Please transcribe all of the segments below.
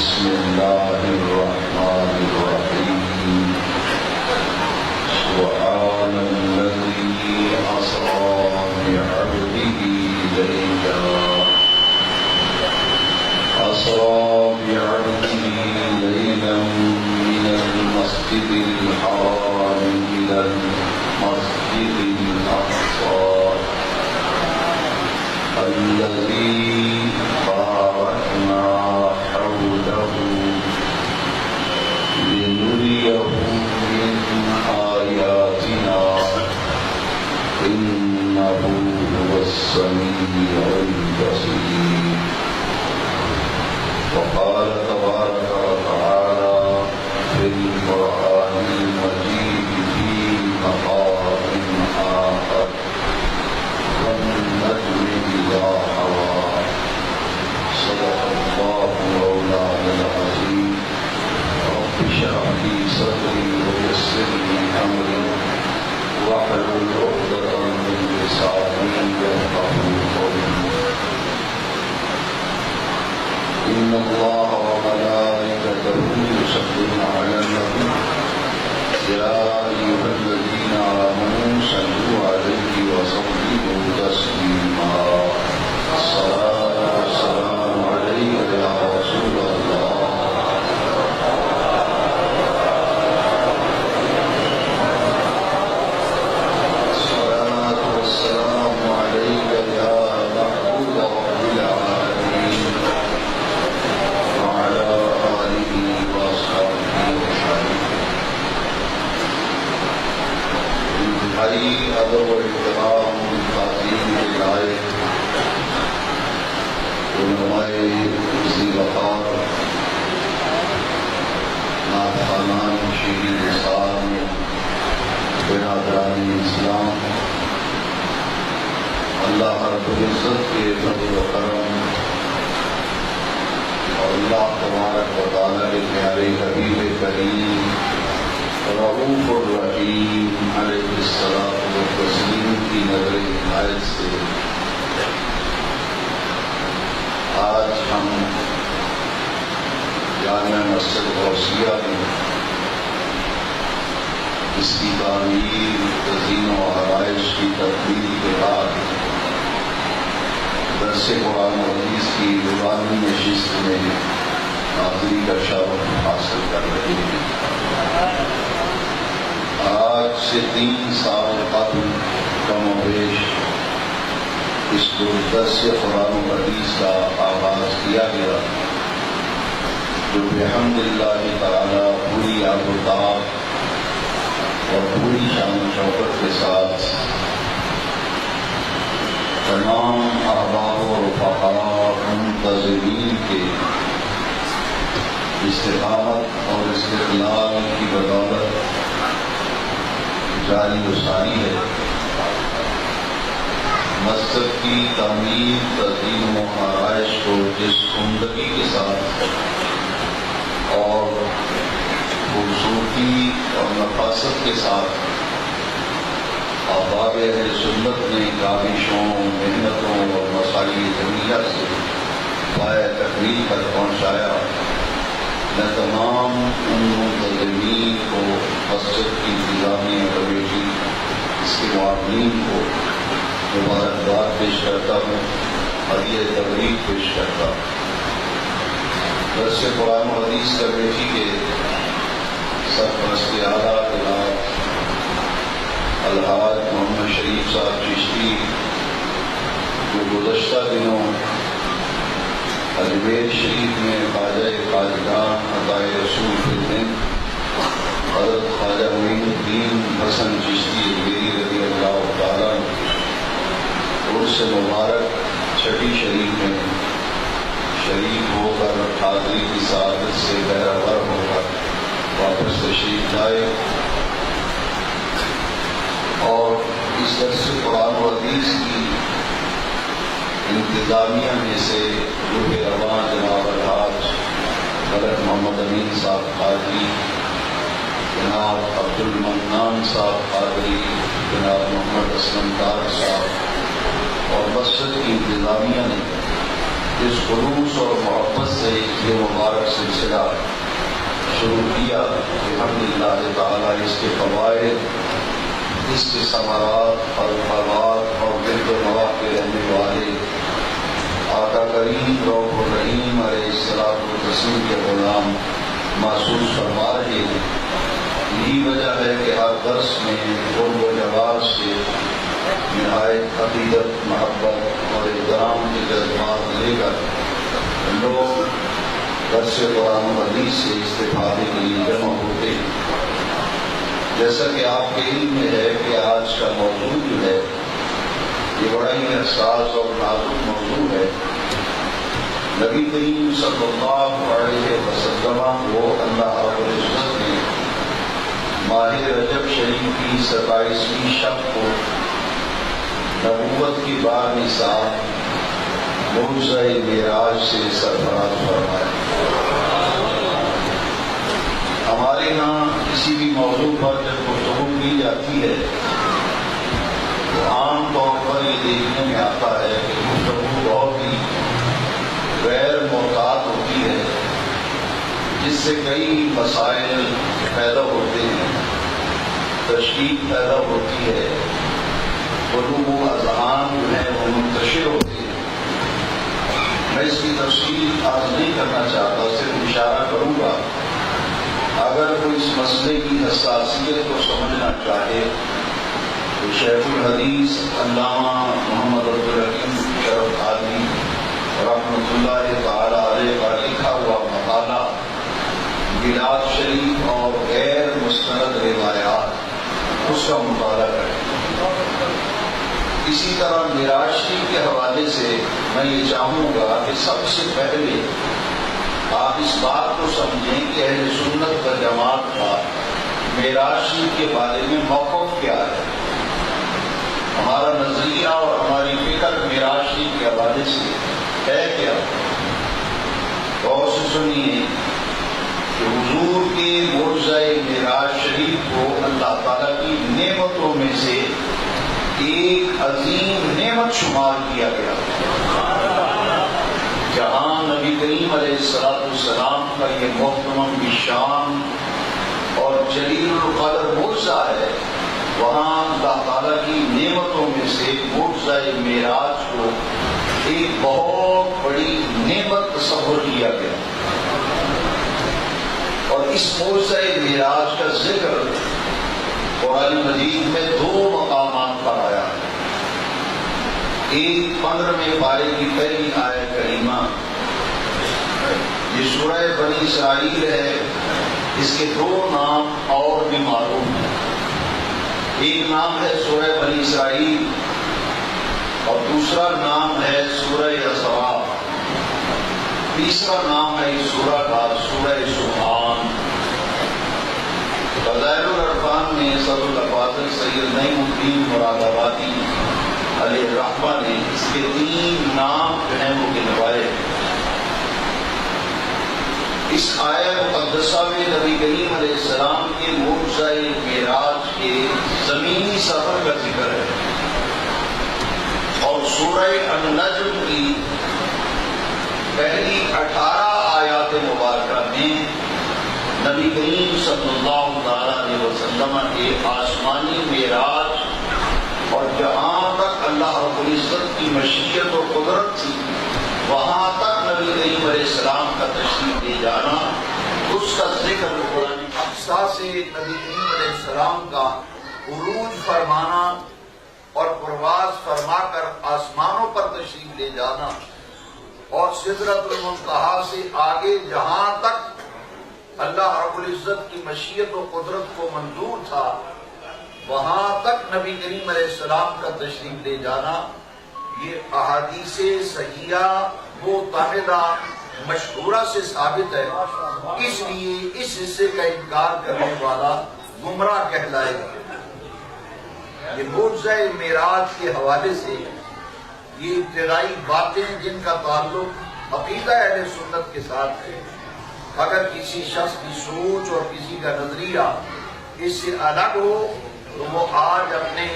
بسم الله الرحمن الرحيم سبحان الذي أسرى بعبده ليلا من المسجد الحرام إلى المسجد الأقصى الذي باركنا حوله لنريه من آياتنا إنه هو السميع البصير. وقال تبارك وتعالى في القرآن المجيد في مقام آخر والنجم إذا هوى صدق الله مولانا العظيم. رب اشرح لي صدري ويسر لي أمري واحلل عقدة من لساني يفقهوا قولي. إن الله وملائكته يصلون على النبي يا أيها الذين آمنوا صلوا عليه وسلموا تسليما. الصلاة والسلام عليك يا رسول الله. الصلاة والسلام عليك يا محبوب رب العالمين وعلى آله وأصحابه أجمعين. انتہائی ادب و احترام تعظیم کے لائق علماء ذی وقار نعتخوانان شیریں نثار برادران اسلام، اللہ رب العزت کے فضل و کرم اور اللہ تبارک و تعالیٰ کے پیارے حبیب کریم رؤوف الرحیم علیہ الصلاۃ والتسلیم کی نظر عنایت سے آج ہم جامع مسجد غوثیہ میں اس کی تعمیر، تزئین و آرائش کی تکمیل کے بعد درس قرآن و حدیث کی روزانہ نشست میں حاضری کا شرف حاصل کر رہے ہیں۔ آج سے 3 سال قبل کم و بیش اس درس قرآن و حدیث کا آغاز کیا گیا، جو بحمد اللہ تعالی پوری آب و تاب اور پوری شان و شوکت کے ساتھ تمام احباب و رفقاء منتظمین کے استقامت اور استقلال کی بدولت جاری و ساری ہے۔ مسجد کی تعمیر، تزئین و آرائش کو جس عمدگی کے ساتھ اور خوبصورتی اور نفاست کے ساتھ احباب اہل سنت نے کاوشوں، محنتوں اور مساعی جمیلہ سے پایہ تکمیل تک پہنچایا، میں تمام ان منتظمین کو، مسجد کی انتظامیہ کمیٹی، اس کے معاونین کو مبارکباد پیش کرتا ہوں، ہدیہ تبریک پیش کرتا ہوں۔ درس قرآن و حدیث کمیٹی کے سرپرست اعلیٰ جناب الحاج محمد شریف صاحب چشتی، جو گزشتہ دنوں اجمیر شریف میں خواجہ خواجگان عطائے رسول خدمت حضرت خواجہ معین الدین حسن چشتی اجمیری رضی اللہ تعالیٰ عرس مبارک چھٹی شریف میں شریک ہو کر حاضری کی سعادت سے بہرہ ہو کر واپس تشریف لائے، اور اس درس قرآن و حدیث کی انتظامیہ میں سے روح رواں جناب الحاج ملک محمد امین صاحب قادری، جناب عبد المنان صاحب قادری، جناب محمد اسلم طارق صاحب اور مسجد کی انتظامیہ نے اس خلوص اور محبت سے یہ مبارک سلسلہ شروع کیا، الحمدللہ تعالیٰ اس کے فوائد، اس کے ثمرات اور فوائد اور گرد و نواح کے رہنے والے آقا کریم رؤوف الرحیم علیہ الصلوۃ والتسلیم کے غلام محسوس فرما رہے ہیں۔ یہی وجہ ہے کہ ہر درس میں قرب و جوار سے نہایت عقیدت، محبت اور احترام کے جذبات لے کر لوگ درس قرآن و حدیث سے استفادے کے لیے جمع ہوتے ہیں۔ جیسا کہ آپ کے علم میں ہے کہ آج کا موضوع جو ہے یہ بڑا ہی حساس اور نازک موضوع ہے۔ نبی کریم صلی اللہ علیہ وسلم کو اللہ رب العزت نے ماہ رجب شریف کی 27ویں شب کو نبوت کی بارہویں سال معجزہ معراج سے سرفراز فرمایا۔ ہمارے یہاں کسی بھی موضوع پر جب گفتگو کی جاتی ہے تو عام طور پر یہ دیکھنے میں آتا ہے کہ گفتگو بہت ہی غیر محتاط ہوتی ہے، جس سے کئی مسائل پیدا ہوتے ہیں، تشکیل پیدا ہوتی ہے، قلوب و اذہان جو ہیں وہ منتشر ہوتے ہیں۔ میں اس کی تفصیل آج نہیں کرنا چاہتا، صرف اشارہ کروں گا۔ اگر کوئی اس مسئلے کی حساسیت کو سمجھنا چاہے تو شیخ الحدیث علامہ محمد عبدالحکیم شرف عالمی رحمۃ اللہ تعالی علیہ کا لکھا ہوا مقالہ میلاد شریف اور غیر مستند روایات، اس کا مطالعہ کریں۔ اسی طرح معراج شریف کے حوالے سے میں یہ چاہوں گا کہ سب سے پہلے آپ اس بات کو سمجھیں کہ اہل سنت و جماعت کا معراج شریف کے بارے میں موقف کیا ہے، ہمارا نظریہ اور ہماری فکر معراج شریف کے حوالے سے ہے کیا۔ غور سے سنیے کہ حضور کے معجزہ معراج شریف کو اللہ تعالیٰ کی نعمتوں میں سے ایک عظیم نعمت شمار کیا گیا، جہاں نبی کریم علیہ السلام کا یہ محترم بشان اور جلیل القدر معجزہ ہے، وہاں اللہ تعالیٰ کی نعمتوں میں سے معجزہ معراج کو ایک بہت بڑی نعمت تصور کیا گیا۔ اور اس معجزہ معراج کا ذکر قرآن مجید میں 2 مقامات پر آیا ہے۔ ایک 15ویں پارے کی پہلی آیت کریمہ، یہ سورہ بنی اسرائیل ہے، اس کے 2 نام اور بھی معلوم ہیں۔ ایک نام ہے سورہ بنی اسرائیل اور دوسرا نام ہے سورہ اسراء، تیسرا نام ہے اس سورہ کا سورہ سبحان۔ فضائل العرفان میں صدر الافاضل سید نعیم الدین مراد آبادی علیہ الرحمہ نے اس کے 3 نام جو ہیں وہ گنوائے۔ اس آیت مقدسہ میں نبی کریم علیہ السلام کے معجزہ معراج کے زمینی سفر کا ذکر ہے، اور سورہ النجم کی پہلی 18 آیات مبارکہ میں نبی کریم صلی اللہ تعالی علیہ وسلم کے آسمانی معراج اور جہاں تک اللہ رب العزت کی مشیت و قدرت تھی وہاں تک نبی کریم علیہ السلام کا تشریف لے جانا، اس کا ذکر قرآن اقصیٰ سے نبی کریم علیہ السلام کا عروج فرمانا اور پرواز فرما کر آسمانوں پر تشریف لے جانا، اور سدرۃ المنتہا سے آگے جہاں تک اللہ رب العزت کی مشیت و قدرت کو منظور تھا وہاں تک نبی کریم علیہ السلام کا تشریف لے جانا، یہ احادیث صحیحہ متعددہ مشہورہ سے ثابت ہے۔ اس لیے اس حصے کا انکار کرنے والا گمراہ کہلائے گا۔ یہ معجزہ معراج کے حوالے سے یہ ابتدائی باتیں جن کا تعلق عقیدہ اہل سنت کے ساتھ ہے، اگر کسی شخص کی سوچ اور کسی کا نظریہ اس سے الگ ہو تو وہ آج اپنے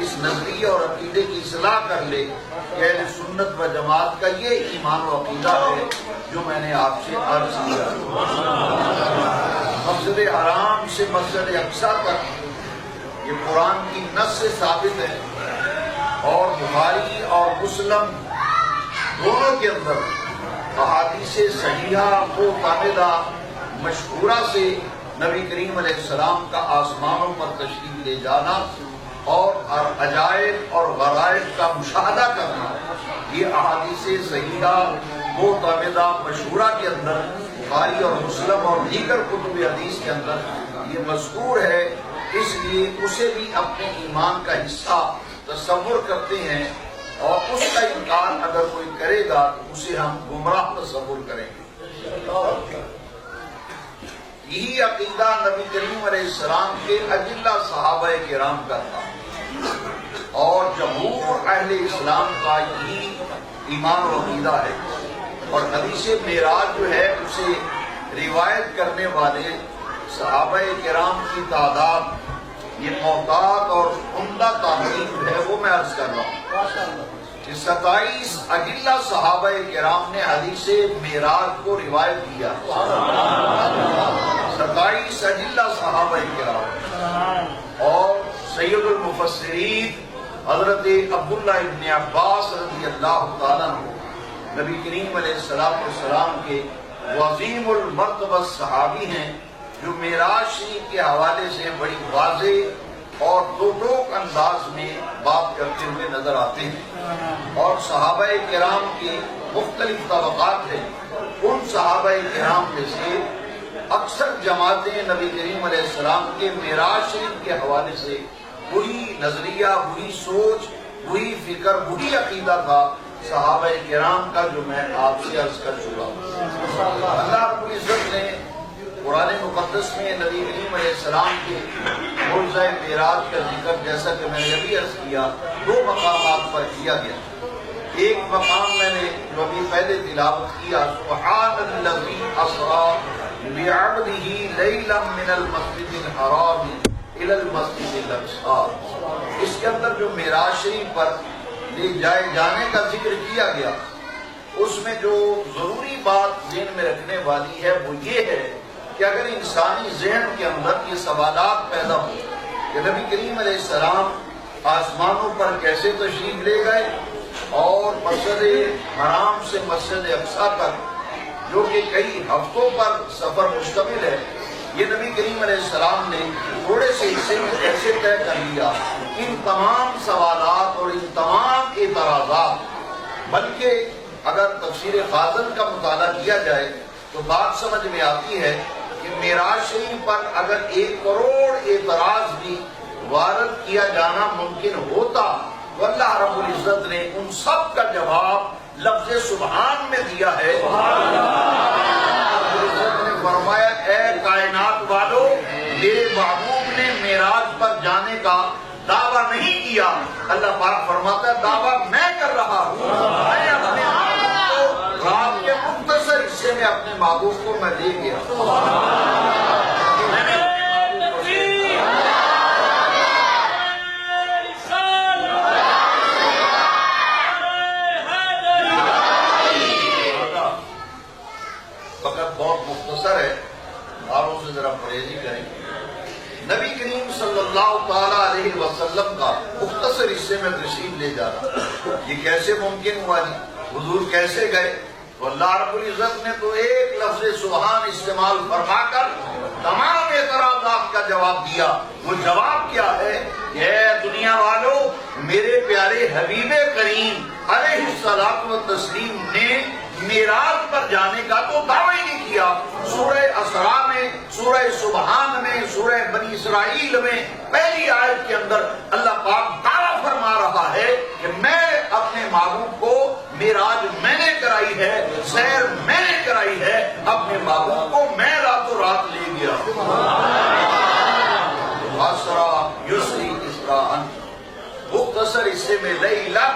اس نظریے اور عقیدے کی اصلاح کر لے کہ اہل سنت و جماعت کا یہ ایمان و عقیدہ ہے جو میں نے آپ سے عرض کیا۔ مسجد حرام سے مسجد اقصی تک یہ قرآن کی نص سے ثابت ہے، اور بخاری اور مسلم دونوں کے اندر احادیث صحیحہ معتمدہ مشہورہ سے نبی کریم علیہ السلام کا آسمانوں پر تشریف لے جانا اور عجائب اور غرائب کا مشاہدہ کرنا، یہ احادیث صحیحہ معتمدہ مشہورہ کے اندر بخاری اور مسلم اور دیگر کتب حدیث کے اندر یہ مذکور ہے۔ اس لیے اسے بھی اپنے ایمان کا حصہ تصور کرتے ہیں، اور اس کا انکار اگر کوئی کرے گا تو اسے ہم گمراہ تصور کریں گے۔ یہی عقیدہ نبی کریم علیہ السلام کے اجلہ صحابہ کرام کا تھا، اور جمہور اہل اسلام کا یہی ایمان و عقیدہ ہے۔ اور حدیث معراج جو ہے اسے روایت کرنے والے صحابہ کرام کی تعداد یہ محتاط اور عمدہ تعداد ہے، وہ میں عرض کر رہا ہوں کہ 27 اجلہ صحابہ کرام نے حدیث معراج کو روایت کیا۔ 27 اجلہ صحابہ کرام، اور سید المفسرین حضرت عبداللہ ابن عباس رضی اللہ تعالیٰ عنہ نبی کریم علیہ السلام کے عظیم المرتبہ صحابی ہیں، جو معراج شریف کے حوالے سے بڑی واضح اور دو ٹوک انداز میں بات کرتے ہوئے نظر آتے ہیں۔ اور صحابہ کرام کی مختلف طبقات ہیں، ان صحابہ کرام میں سے اکثر جماعتیں نبی کریم علیہ السلام کے معراج شریف کے حوالے سے وہی نظریہ، وہی سوچ، وہی فکر، وہی عقیدہ تھا صحابہ کرام کا جو میں آپ سے عرض کر چکا ہوں۔ اللہ رب العزت نے قرآن مقدس میں نبی کریم علیہ السلام کے معجزہ معراج کا ذکر، جیسا کہ میں نے ابھی عرض کیا، 2 مقامات پر کیا گیا۔ ایک مقام میں نے جو ابھی پہلے تلاوت کیا، سبحان الذی اسری بعبدہ لیلا من المسجد الحرام الی المسجد الاقصی، اس کے اندر جو معراج شریف پر لے جائے جانے کا ذکر کیا گیا، اس میں جو ضروری بات ذہن میں رکھنے والی ہے وہ یہ ہے کہ اگر انسانی ذہن کے اندر یہ سوالات پیدا ہو کہ نبی کریم علیہ السلام آسمانوں پر کیسے تشریف لے گئے، اور مسجد حرام سے مسجد اقصی تک جو کہ کئی ہفتوں پر سفر مشتمل ہے، یہ نبی کریم علیہ السلام نے تھوڑے سے حصے میں کیسے طے کر لیا؟ ان تمام سوالات اور ان تمام اعتراضات، بلکہ اگر تفسیر خازن کا مطالعہ کیا جائے تو بات سمجھ میں آتی ہے کہ معراج شریف پر اگر 1 کروڑ اعتراض بھی وارد کیا جانا ممکن ہوتا تو اللہ رب العزت نے ان سب کا جواب لفظ سبحان میں دیا ہے۔ رب العزت نے فرمایا، اے کائنات والو، میرے محبوب نے معراج پر جانے کا دعویٰ نہیں کیا۔ اللہ پاک فرماتا ہے دعویٰ میں کر رہا ہوں، میں اپنے محبوب کو رات کے مختصر حصے میں اپنے محبوب کو میں لے گیا۔ فقط بہت مختصر ہے، داروں سے ذرا پرہیزی کریں۔ نبی کریم صلی اللہ تعالیٰ علیہ وسلم کا مختصر حصے میں تشریف لے جانا یہ کیسے ممکن ہوا جی؟ حضور کیسے گئے؟ تو اللہ رب العزت نے تو ایک لفظ سبحان استعمال فرما کر تمام اعتراضات کا جواب دیا۔ وہ جواب کیا ہے؟ اے دنیا والو، میرے پیارے حبیب کریم علیہ الصلوۃ والتسلیم نے معراج پر جانے کا تو دعویٰ ہی نہیں کیا۔ سورہ اسراء میں، سورہ سبحان میں، سورہ بنی اسرائیل میں پہلی آیت کے اندر اللہ پاک دعویٰ فرما رہا ہے کہ میں اپنے محبوب کو معراج میں نے کرائی ہے، سیر میں نے کرائی ہے، اپنے محبوب کو میں راتوں رات لے گیا۔ اسرا یسری اسراء، مختصر حصے میں لیلا،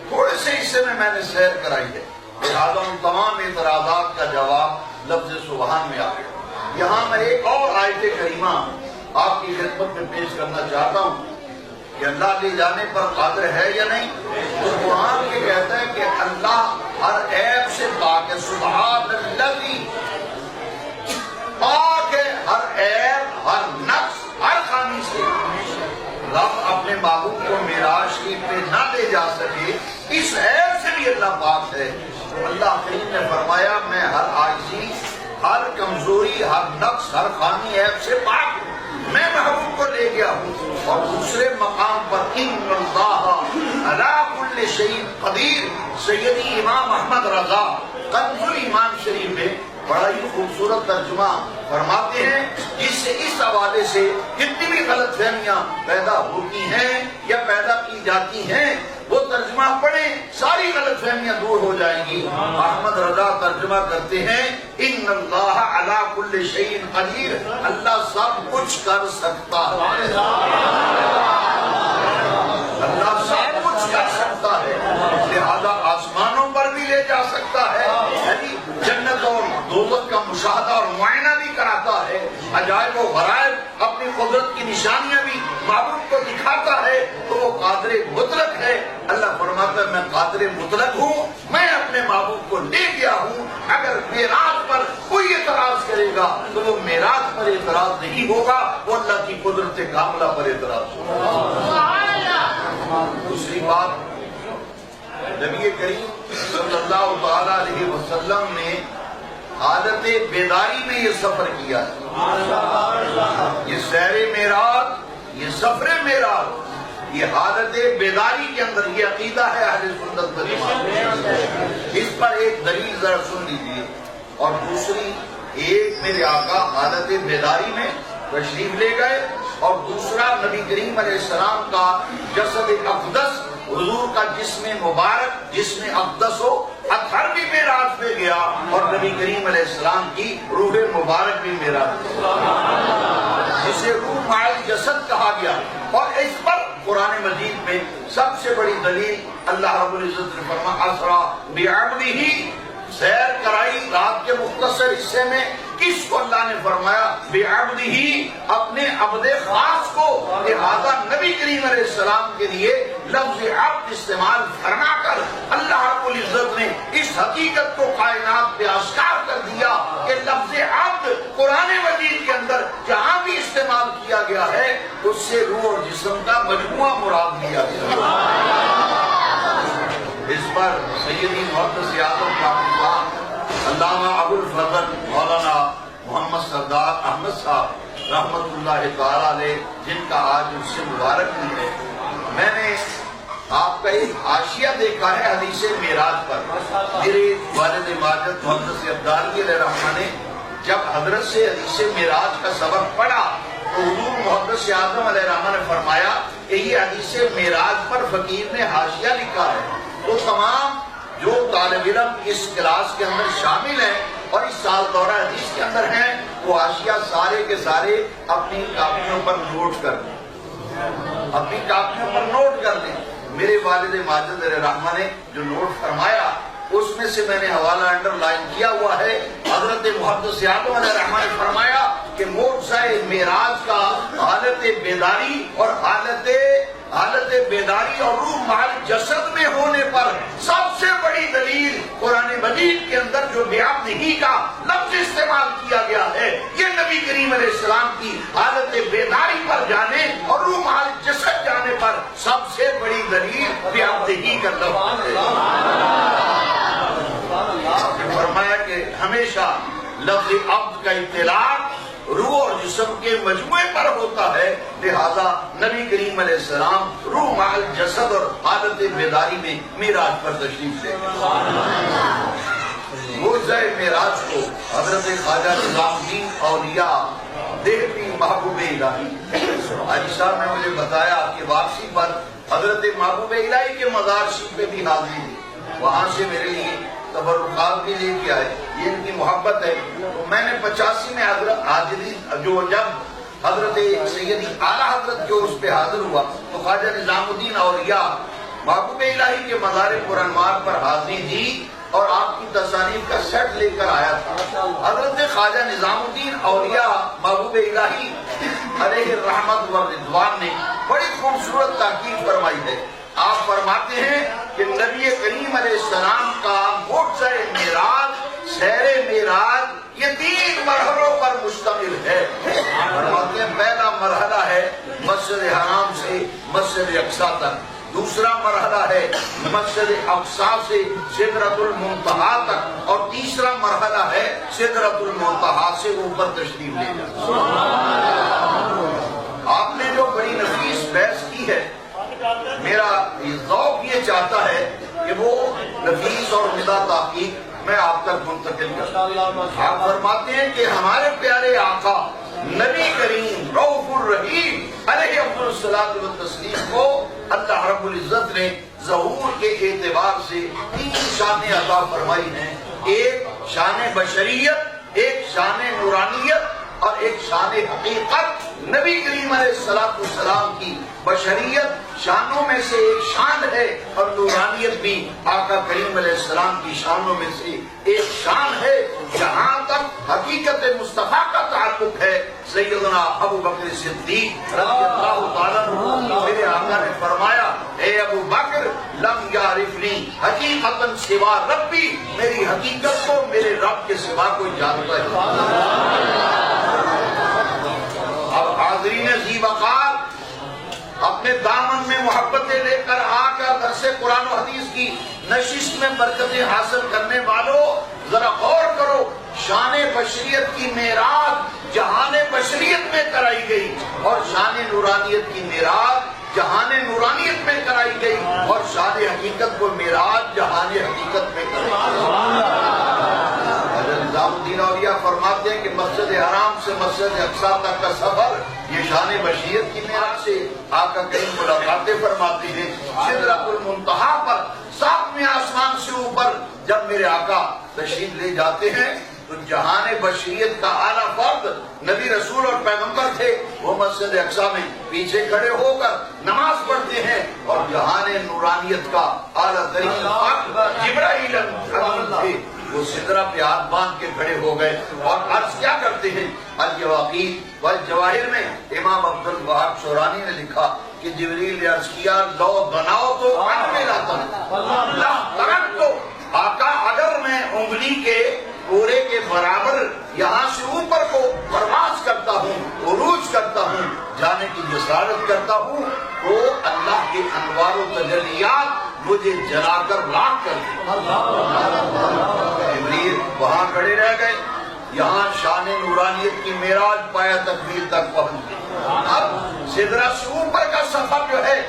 تھوڑے سے حصے میں نے سیر کرائی ہے۔ لہذا ان تمام اعتراضات کا جواب لفظ سبحان میں آ گیا۔ یہاں میں ایک اور آیت کریمہ آپ کی خدمت میں پیش کرنا چاہتا ہوں۔ کہ اللہ لے جانے پر قادر ہے یا نہیں؟ تو قرآن یہ کہتا ہے کہ اللہ ہر عیب سے پاک ہے، سبحان الذی، پاک ہے ہر عیب، ہر نقص، ہر خامی سے۔ رب اپنے محبوب کو معراج شریف پہ نہ لے جا سکے، اس عیب سے بھی اللہ پاک ہے۔ اللہ کریم نے فرمایا میں ہر عاجزی، ہر کمزوری، ہر نقص، ہر خامی عیب سے پاک ہوں، میں محبوب کو لے گیا ہوں۔ اور دوسرے مقام پر ان اللہ علی کل شیء قدیر، سیدی امام احمد رضا کنز ایمان شریف میں بڑا ہی خوبصورت ترجمہ فرماتے ہیں، جس سے اس حوالے سے جتنی بھی غلط فہمیاں پیدا ہوتی ہیں یا پیدا کی جاتی ہیں وہ ترجمہ پڑھیں، ساری غلط فہمیاں دور ہو جائیں گی۔ احمد رضا ترجمہ کرتے ہیں ان اللہ علی کل شیء قدیر، اللہ سب کچھ کر سکتا ہے، اللہ سب کچھ کر سکتا ہے، لہذا آسمانوں پر بھی لے جا سکتا ہے، یعنی جنت اور دوزخ کا مشاہدہ اور معائنہ بھی کراتا ہے، عجائب و غرائب اپنی قدرت کی نشانیاں بھی معبود کو دکھاتا ہے، تو وہ قادر مطلق ہے۔ اللہ فرماتا ہے میں قادر مطلق ہوں، میں اپنے معبود کو لے گیا ہوں۔ اگر معراج پر کوئی اعتراض کرے گا تو وہ معراج پر اعتراض نہیں ہوگا، وہ اللہ کی قدرت کاملہ پر اعتراض ہوگا۔ دوسری بات، نبی کریم صلی اللہ تعالی علیہ وسلم نے حالت بیداری میں یہ سفر کیا ہے، یہ سیر معراج، یہ سفر معراج، یہ حالت بیداری کے اندر، یہ عقیدہ ہے اہل سنت والجماعت۔ اس پر ایک دلیل ذرا سن لیجیے۔ اور دوسری، ایک میرے آقا حالت بیداری میں تشریف لے گئے، اور دوسرا نبی کریم علیہ السلام کا جسد اقدس، حضور کا جسم مبارک، جسم اقدس و اطہر بھی معراج پہ گیا، اور نبی کریم علیہ السلام کی روح مبارک بھی معراج پہ گیا، جسے روح مع الجسد کہا گیا۔ اور اس پر قرآن مجید میں سب سے بڑی دلیل اللہ رب العزت نے فرمایا اسرا بعبدہ، سیر کرائی رات کے مختصر حصے میں، کس کو اللہ نے فرمایا؟ بعبدہ، اپنے عبد خاص کو۔ لہذا نبی کریم علیہ السلام کے لیے لفظ عبد استعمال فرما کر اللہ رب العزت نے اس حقیقت کو کائنات پہ آشکار کر دیا کہ لفظ عبد قرآن مجید کے اندر جہاں بھی استعمال کیا گیا ہے اس سے روح اور جسم کا مجموعہ مراد لیا گیا۔ اس پر سیدی محدث اعظم پاکستان علامہ ابو الفضل مولانا محمد سردار احمد صاحب رحمت اللہ تعالی علیہ، جن کا آج اس سے مبارک بھی ہے، میں نے آپ کا ایک حاشیہ دیکھا ہے حدیث معراج پر۔ میرے والد ماجد محدث عبداللہ علیہ رحمہ نے جب حضرت سے حدیث معراج کا سبق پڑھا تو حضور محدث اعظم علیہ رحمہ نے فرمایا کہ یہ حدیث معراج پر فقیر نے حاشیہ لکھا ہے، تو تمام جو طالب علم اس کلاس کے اندر شامل ہیں اور اس سال دورہ حدیث کے اندر ہیں، وہ حاشیہ سارے کے سارے اپنی کاپیوں پر نوٹ کر لیں، اپنی کاپیوں پر نوٹ کر لیں۔ میرے والد ماجد علیہ رحمہ نے جو نوٹ فرمایا اس میں سے میں نے حوالہ انڈر لائن کیا ہوا ہے۔ حضرت محدث اعظم علیہ رحمہ نے فرمایا کہ معجزہ معراج کا حالت بیداری اور حالت بیداری اور روح مع الجسد میں ہونے پر سب سے بڑی دلیل قرآن مجید کے اندر جو بعبدہ کا لفظ استعمال کیا گیا ہے، یہ نبی کریم علیہ السلام کی حالت بیداری پر جانے اور روح مع الجسد جانے پر سب سے بڑی دلیل بعبدہ کا لفظ ہے۔ فرمایا کہ ہمیشہ لفظ عبد کا اطلاق روح اور جسم کے مجموعے پر ہوتا ہے، لہذا نبی کریم علیہ السلام روح مع الجسد اور حالت بیداری میں معراج پر تشریف لے گئے۔ معجزہ معراج کو حضرت خواجہ نظام الدین اولیاء دہلوی محبوب الہی حاجی صاحب نے مجھے بتایا کہ واپسی پر حضرت محبوب الہی کے مزار شریف پہ بھی حاضری دی، وہاں سے میرے لیے تبرکات بھی لے کے آئے، یہ ان کی محبت ہے۔ تو میں نے 85 میں حاضری جو جب حضرت سیدی اعلیٰ حضرت جو اس پہ حاضر ہوا تو خواجہ نظام الدین اولیاء محبوب الہی کے مزار پر انوار پر حاضری دی، اور آپ کی تصانیف کا سیٹ لے کر آیا تھا۔ حضرت خواجہ نظام الدین اولیاء محبوب الہی علیہ الرحمت والرضوان نے بڑی خوبصورت تحقیق فرمائی ہے۔ آپ فرماتے ہیں کہ نبی کریم علیہ السلام کا معجزہ معراج، سیر معراج، یہ 3 مرحلوں پر مشتمل ہے۔ فرماتے ہیں پہلا مرحلہ ہے مسجد حرام سے مسجد اقصی تک، دوسرا مرحلہ ہے مسجد اقصی سے سدرۃ المنتہا تک، اور تیسرا مرحلہ ہے سدرۃ المنتہا سے اوپر تشریف لے جانا۔ آپ نے جو بڑی نفیس بحث کی ہے، میرا ذوق یہ چاہتا ہے کہ وہ نفیس اور عمدہ تحقیق میں آپ تک منتقل کروں۔ آپ فرماتے ہیں کہ ہمارے پیارے آقا نبی کریم رؤوف الرحیم علیہ الصلوۃ والتسلیم کو اللہ رب العزت نے ظہور کے اعتبار سے 3 شانیں عطا فرمائی ہیں، ایک شان بشریت، ایک شان نورانیت، اور ایک شان حقیقت۔ نبی کریم علیہ السلام کی بشریت شانوں میں سے ایک شان ہے، اور نورانیت بھی آقا کریم علیہ السلام کی شانوں میں سے ایک شان ہے۔ جہاں تک حقیقت مصطفیٰ کا تعلق ہے، سیدنا ابو بکر صدیق رضی اللہ تعالیٰ عنہ، میرے آقا نے فرمایا، اے ابو بکر لم یعرفنی حقیقتا سوا ربی، میری حقیقت کو میرے رب کے سوا کوئی جانتا ہے۔ اب حاضرین ذی وقار اپنے دامن میں محبتیں لے کر آ کر درس قرآن و حدیث کی نشست میں برکتیں حاصل کرنے والوں، ذرا غور کرو، شان بشریت کی معراج جہان بشریت میں کرائی گئی، اور شان نورانیت کی معراج جہان نورانیت میں کرائی گئی، اور شان حقیقت کو معراج جہان حقیقت میں کرائی گئی۔ نظام الدین اولیاء فرماتے ہیں کہ مسجد حرام سے مسجد اقصی تک کا سفر یہ شان بشریت کی معراج سے آقا کریم ملاقاتیں فرماتے ہیں۔ سدرۃ المنتہا پر 7ویں آسمان سے اوپر جب میرے آقا تشریف لے جاتے ہیں تو جہان بشریت کا اعلیٰ فرد نبی رسول اور پیغمبر تھے، وہ مسجد اقصی میں پیچھے کھڑے ہو کر نماز پڑھتے ہیں، اور جہان نورانیت کا اعلیٰ ترین فرد جبرائیل امین تھے، وہ سدرہ پہ ہاتھ باندھ کے کھڑے ہو گئے اور عرض کیا کرتے ہیں؟ الجواقیت والجواہر میں امام عبد الوہاب شورانی نے لکھا کہ جبریل نے عرض کیا، لو بناؤ تو تو آقا اگر میں انگلی کے پورے کے برابر یہاں سے اوپر کو پرواز کرتا ہوں، عروج کرتا ہوں، جانے کی جسارت کرتا ہوں، تو اللہ کے انوار و تجلیات مجھے جلا کر لاکھ کر دیں۔ جبریل وہاں کھڑے رہ گئے، یہاں شان نورانیت کی معراج پایا تکمیل تک پہنچ گئی۔ اب سدرہ سے اوپر کا سفر جو ہے،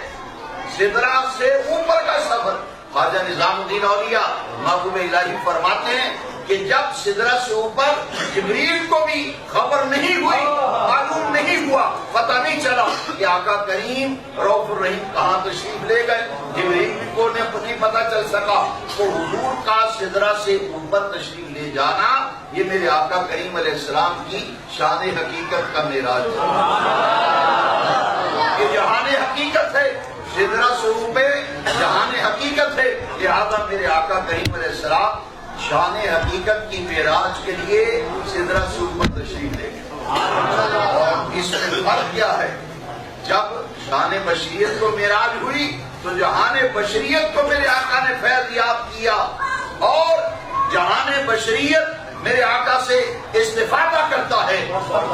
سدرہ سے اوپر کا سفر، خواجہ نظام الدین اولیاء محبوب الہی فرماتے ہیں کہ جب سدرہ سے اوپر جبریل کو بھی خبر نہیں ہوئی، معلوم نہیں ہوا، پتہ نہیں چلا کہ آقا کریم رؤوف الرحیم کہاں تشریف لے گئے، جبریل کو نہیں پتہ چل سکا، تو حضور کا سدرہ سے اوپر تشریف لے جانا یہ میرے آقا کریم علیہ السلام کی شان حقیقت کا معراج ہے۔ یہ جہان حقیقت ہے، سدرہ سے اوپر جہان حقیقت ہے، لہذا میرے آقا کریم علیہ السلام شان حقیقت کی معراج کے لیے سدرہ سے اوپر تشریف لے گئے۔ اور اس میں فرق کیا ہے؟ جب شان بشریت کو معراج ہوئی تو جہان بشریت کو میرے آقا نے فیض یاب کیا، اور جہان بشریت میرے آقا سے استفادہ کرتا ہے۔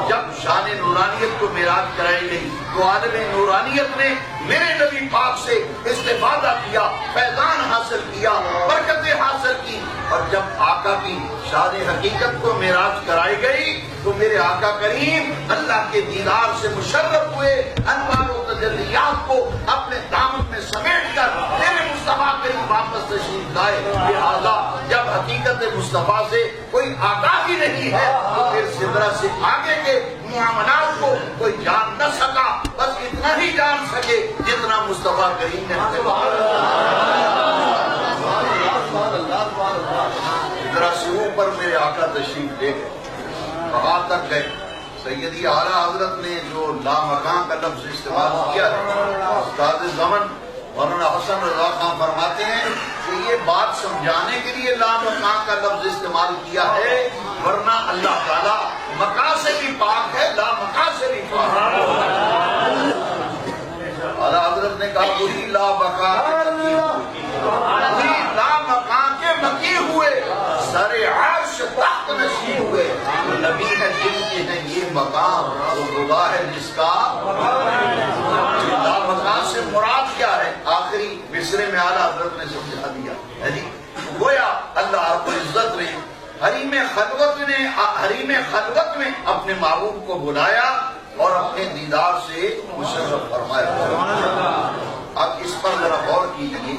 جب شان نورانیت کو معراج کرائی گئی تو عالم نورانیت نے میرے نبی پاک سے استفادہ کیا، فیضان حاصل کیا، برکتیں حاصل کی، اور جب آقا کی شان حقیقت کو معراج کرائی گئی تو میرے آقا کریم اللہ کے دیدار سے مشرف ہوئے، انوار و تجلیات کو اپنے دامن میں سمیٹ کر میرے مصطفیٰ کریم واپس تشریف لائے۔ لہذا جب حقیقت مصطفیٰ سے کوئی آگاہی نہیں ہے تو پھر سدرہ سے آگے کے معاملات کو کوئی جان نہ سکا، بس اتنا ہی جان سکے جتنا مصطفیٰ کریم نے سدرہ سے اوپر میرے آقا تشریف لے گئے، وہاں تک گئے۔ سیدی اعلیٰ حضرت نے جو لامکان کا لفظ استعمال کیا ہے، استاد زمن مولانا حسن رضا خان فرماتے ہیں کہ یہ بات سمجھانے کے لیے لا مکان کا لفظ استعمال کیا ہے، ورنہ اللہ تعالیٰ مکان سے بھی پاک ہے، لا مکان سے بھی پاک ہے۔ اعلیٰ حضرت نے کہا وہی لا مکان وہی لا مکان کے مکی ہوئے، سر عرش تخت نشین ہوئے، نبی ہے جن کے ہیں یہ مقام، وہ خدا ہے جس کا لا مکان سے مراد کیا ہے؟ آخری مصرے میں اعلیٰ حضرت نے سمجھا دیا ہے جی۔ گویا اللہ رب العزت نے حریم خلوت میں اپنے محبوب کو بلایا اور اپنے دیدار سے مشرف فرمایا۔ اب اس پر ذرا غور کیجیے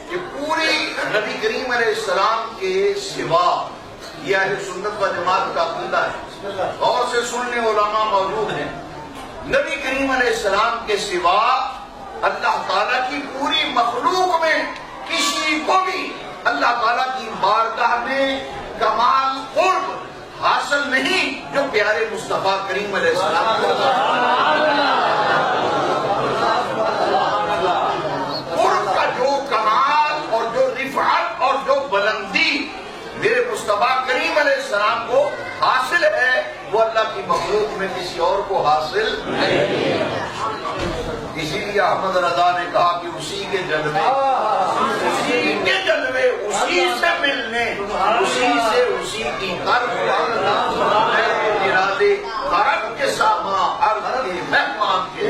کہ پوری نبی کریم علیہ السلام کے سوا، یہ اہل سنت و جماعت کا عقیدہ ہے، غور سے سننے علماء موجود ہیں، نبی کریم علیہ السلام کے سوا اللہ تعالیٰ کی پوری مخلوق میں کسی کو بھی اللہ تعالیٰ کی بارگاہ میں کمال قرب حاصل نہیں جو پیارے مصطفیٰ کریم علیہ السلام کو قرب کا جو کمال اور جو رفعت اور جو بلندی میرے مصطفیٰ کریم علیہ السلام کو حاصل ہے، وہ اللہ کی مخلوق میں کسی اور کو حاصل نہیں۔ اسی لیے احمد رضا نے کہا کہ اسی کے جلوے اسی سے ملنے، اسی سے اسی کی قرب ارادے عرب کے ساما عرض کے مہمان کے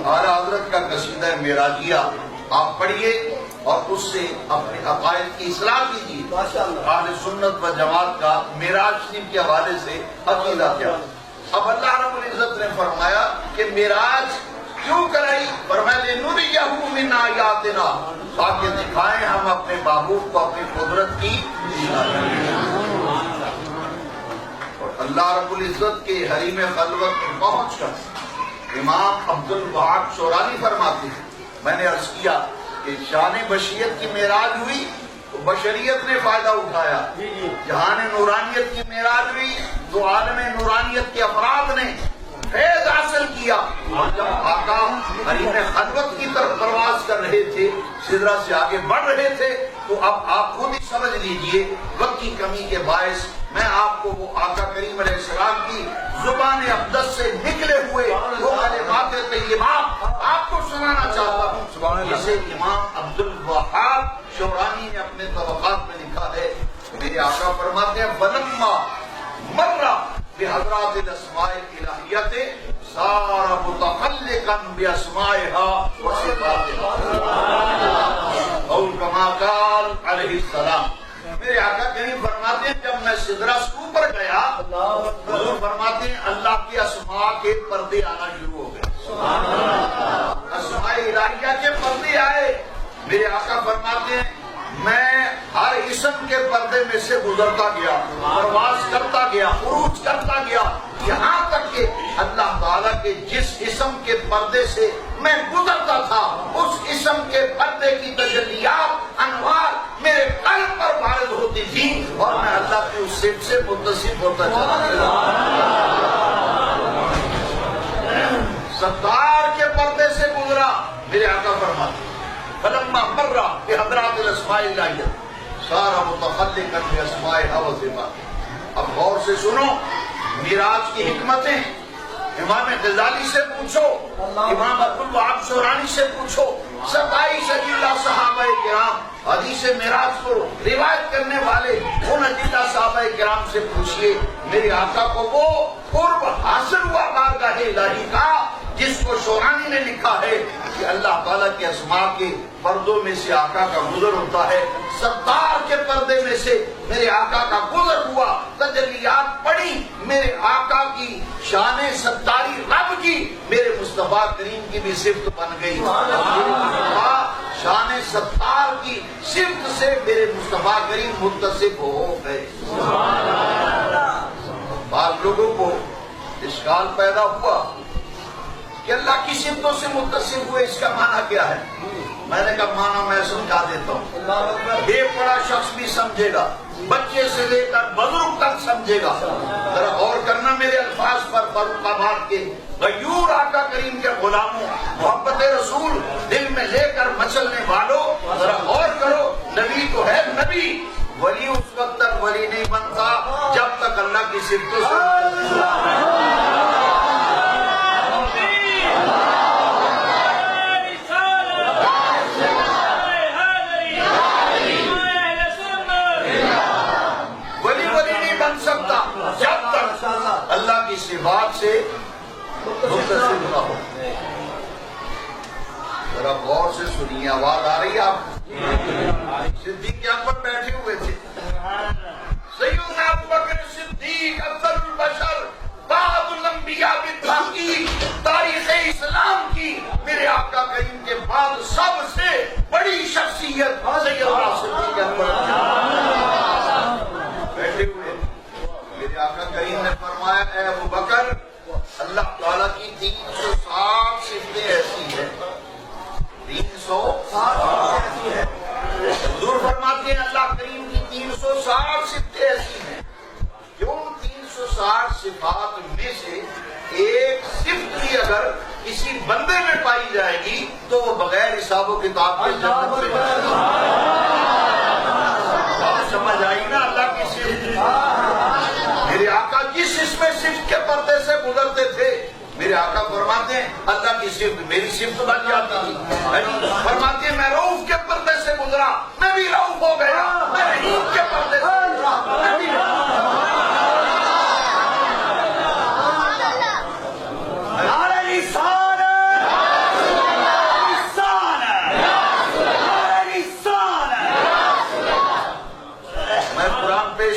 اعلیٰ حضرت کا قصیدہ معراجیہ آپ پڑھیے اور اس سے اپنے عقائد کی اصلاح کیجیے۔ اہل سنت و جماعت کا معراج شریف کے حوالے سے عقیدہ کیا؟ اب اللہ رب العزت نے فرمایا کہ معراج کیوں کرائی؟ فرمایا لِنُرِيَهُ مِنْ آیَاتِنَا، تاکہ دکھائیں ہم اپنے محبوب کو اپنی قدرت کی اور اللہ رب العزت کے حریم خلوت میں پہنچ کر امام عبد الوہاب شورانی فرماتے ہیں، میں نے عرض کیا کہ شان بشریت کی معراج ہوئی تو بشریت نے فائدہ اٹھایا، جہان نورانیت کی معراج ہوئی تو عالم نورانیت کے افراد نے فیض حاصل کیا۔ اور جب آقا حریم خلوت کی طرف پرواز کر رہے تھے، سدرہ سے آگے بڑھ رہے تھے، تو اب آپ خود ہی سمجھ لیجئے وقت کی کمی کے باعث میں آپ کو وہ آقا کریم علیہ السلام کی زبان اقدس سے نکلے ہوئے وہ کلمات طیبات آپ کو سنانا چاہتا ہوں، جسے امام عبد الوہاب شورانی نے اپنے طبقات میں لکھا ہے۔ میرے آقا فرماتے ہیں فلما مرہ بحضرات الاسماء الالہیت صار متخلقا باسمائها وصفاتها اور کما قال علیہ السلام۔ میرے آقا کریم فرماتے ہیں جب میں سدرہ سے اوپر گیا، حضور فرماتے ہیں اللہ کی اسماء کے پردے آنا شروع ہو گئے، اسماء الہیہ کے پردے آئے۔ میرے آقا فرماتے ہیں میں ہر اسم کے پردے میں سے گزرتا گیا، پرواز کرتا گیا، عروج کرتا گیا، یہاں تک کہ اللہ تعالیٰ کے جس اسم کے پردے سے میں گزرتا تھا اس اسم کے پردے کی تجلیات انوار میرے قلب پر وارد ہوتی تھی اور میں اللہ کی اس صفت سے متصف ہوتا چلا گیا۔ ستار کے پردے سے گزرا، میرے آقا فرماتے فلما مر بحضرات الاسماء الالہیۃ صار متخلقا باسمائها وصفاتها۔ اب غور سے سنو معراج کی حکمتیں، امام غزالی سے پوچھو، امام عبد الوہاب شورانی سے پوچھو، 27 اجلہ صحابہ کرام حدیث معراج کو روایت کرنے والے ان اجلہ صحابہ کرام سے پوچھئے، میرے آقا کو وہ قرب حاصل ہوا بارگاہ الہی کا جس کو شورانی نے لکھا ہے کہ اللہ تعالیٰ کے اسماء کے پردوں میں سے آقا کا گزر ہوتا ہے، ستار کے پردے میں سے میرے آقا کا گزر ہوا، تجلیات پڑی، میرے آقا کی شان ستاری رب کی میرے مصطفیٰ کریم کی بھی صفت بن گئی، شان ستار کی صفت سے میرے مصطفیٰ کریم متصف ہو گئے۔ بعض لوگوں کو اشکال پیدا ہوا کہ اللہ کی صفتوں سے متصف ہوئے، اس کا معنی کیا ہے؟ میں نے کہا معنی میں سمجھا دیتا ہوں، بے پڑھا شخص بھی سمجھے گا، بچے سے لے کر بزرگ تک سمجھے گا. ذرا غور کرنا میرے الفاظ پر بروقابات کے. غیور آقا کریم کے غلاموں، محبت رسول دل میں لے کر مچلنے والوں، ذرا غور کرو. نبی تو ہے نبی، ولی اس وقت تک ولی نہیں بنتا جب تک اللہ کی صفتوں سے جب تک اللہ کی صفات سے متصل نہ ہو. ذرا غور سے سنیے، آواز آ رہی ہے آپ؟ صدیق اکبر بیٹھے ہوئے تھے. سیدنا ابوبکر صدیق افضل البشر بعد الانبیاء بالتحقیق، تاریخ اسلام کی میرے آقا کریم کے بعد سب سے بڑی شخصیت سیدنا صدیق اکبر بیٹھے ہوئے. میرے آقا کریم نے فرمایا اے ابوبکر، اللہ تعالیٰ کی 360 صفتیں ایسی ہیں. 360 ایسی ہے. حضور فرماتے ہیں اللہ کریم کی 360 صفتیں ایسی ہیں. کیوں 360 صفات میں سے ایک صفت بھی اگر کسی بندے میں پائی جائے گی تو وہ بغیر حساب و کتاب کے جنت میں جائے گا. بات سمجھ آئی نا اللہ کی صفت؟ میرے آقا جس اس میں صفت کے پردے سے گزرتے تھے، میرے آقا فرماتے ہیں اللہ کی صفت میری صفت بن جاتی تھی. فرماتے ہیں میں رؤوف کے پردے سے گزرا، میں بھی رؤوف ہو گیا. میں رحیم کے پردے سے گزرا، میں بھی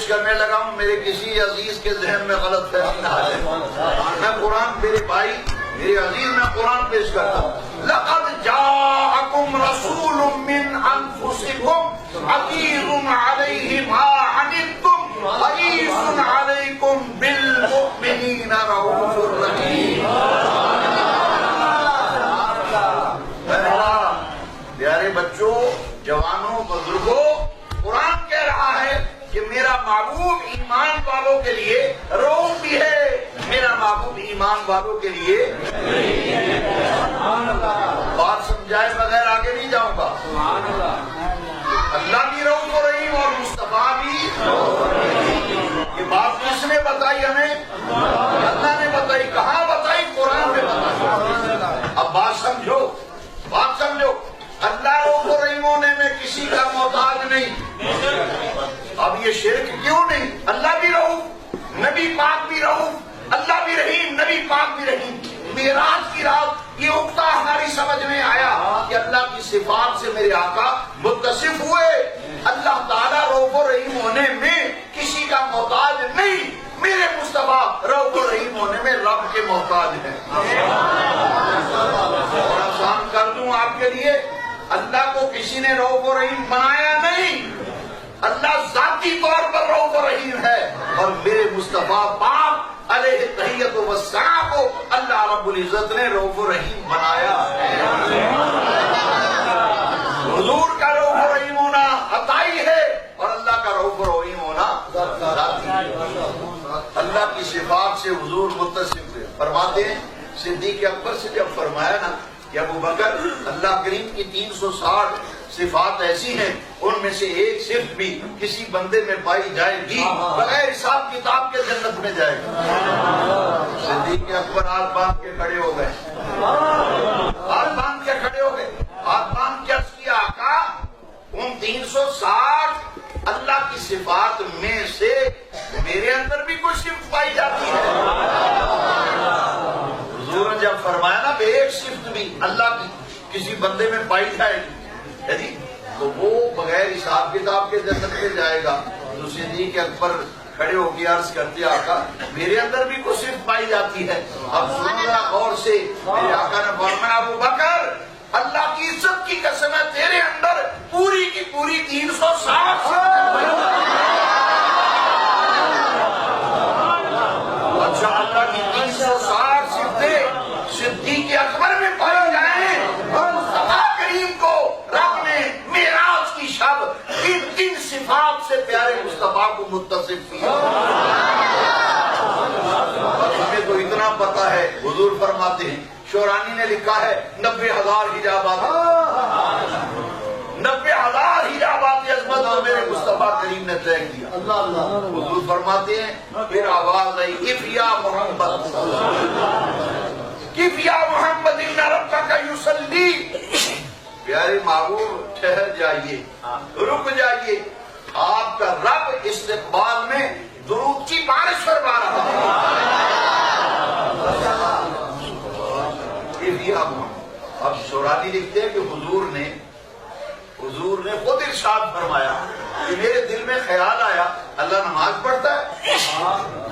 کرنے لگا ہوں. میرے کسی عزیز کے ذہن میں غلط فہمی نہ آئے. میں قرآن میرے بھائی میرے عزیز میں قرآن پیش کرتا ہوں. لقد جاءکم رسول من انفسکم عزیز علیہ ما عنتم حریص علیکم بالمؤمنین رؤوف رحیم. پیارے بچوں، جوانوں، بزرگوں، قرآن کہہ رہا ہے کہ میرا محبوب ایمان والوں کے لیے رؤوف بھی ہے، میرا محبوب ایمان والوں کے لیے. بات سمجھائے بغیر آگے نہیں جاؤں گا. اللہ بھی رؤوف و رحیم اور مصطفیٰ بھی. یہ بات کس نے بتائی ہمیں؟ اللہ نے بتائی. کہاں بتائی؟ قرآن میں بتائی. اب بات سمجھو، بات سمجھو. اللہ رؤوف و رحیم ہونے میں کسی کا محتاج نہیں. اب یہ شرک کیوں نہیں؟ اللہ بھی رؤوف، نبی پاک بھی رؤوف، اللہ بھی رحیم، نبی پاک بھی رحیم. معراج کی رات یہ نقطہ ہماری سمجھ میں آیا کہ اللہ کی صفات سے میرے آقا متصف ہوئے. اللہ تعالیٰ رؤوف و رحیم ہونے میں کسی کا محتاج نہیں. میرے مصطفیٰ رؤوف و رحیم ہونے میں رب کے محتاج ہیں. اور آسان کر دوں آپ کے لیے، اللہ کو کسی نے رؤوف و رحیم بنایا نہیں. اللہ ذاتی طور پر رؤوف و رحیم ہے، اور میرے مصطفیٰ پاک علیہ تحیت و ثنا کو اللہ رب العزت نے رؤوف و رحیم بنایا. حضور کا رؤوف و رحیم ہونا عطائی ہے، اور اللہ کا رؤوف و رحیم ہونا ذاتی ہے. اللہ کی صفات سے حضور متصف ہوئے. فرماتے ہیں صدیق اکبر سے جب فرمایا نا کہ ابوبکر اللہ کریم کی 360 صفات ایسی ہیں، ان میں سے ایک صرف بھی کسی بندے میں پائی جائے گی بغیر حساب کتاب کے جنت میں جائے گا. صدیق اکبر ہاتھ باندھ کے کھڑے ہو گئے. ہاتھ باندھ کے کھڑے ہو گئے. ہاتھ باندھ کے عرض کیا آقا ان 360 اللہ کی صفات میں سے میرے اندر بھی کوئی صفت پائی جاتی ہے؟ حضور نے جب فرمایا نا ایک صفت بھی اللہ کی کسی بندے میں پائی جائے گی تو وہ بغیر حساب کتاب کے جنت میں جائے گا. تو صدیق اکبر کھڑے ہو کے عرض کرتے آقا میرے اندر بھی کوئی صفت پائی جاتی ہے. اب سننا غور سے. میرے آقا نے فرمایا ابوبکر اللہ کی عزت کی قسم ہے تیرے اندر پوری کی پوری 360 اچھا اللہ کی 360 صفتیں صدیق اکبر میں پائی جائیں اور مصطفیٰ کریم کو رب نے معراج کی شب ان 3 صفات سے پیارے مصطفیٰ فرماتے ہیں, شورانی نے لکھا ہے 90,000 حجابات, 90,000 حجابات عظمت کو میرے مصطفیٰ کریم نے طے کیا. حضور فرماتے ہیں پھر آواز آئی, اف یا محمد, کف یا محمد ان ربک یصلی. پیارے محبوب ٹھہر جائیے, رک جائیے, آپ کا رب استقبال میں درود کی بارش فرما رہا ہے. اب شورانی لکھتے ہیں کہ حضور نے خود ارشاد فرمایا کہ میرے دل میں خیال آیا اللہ نماز پڑھتا ہے,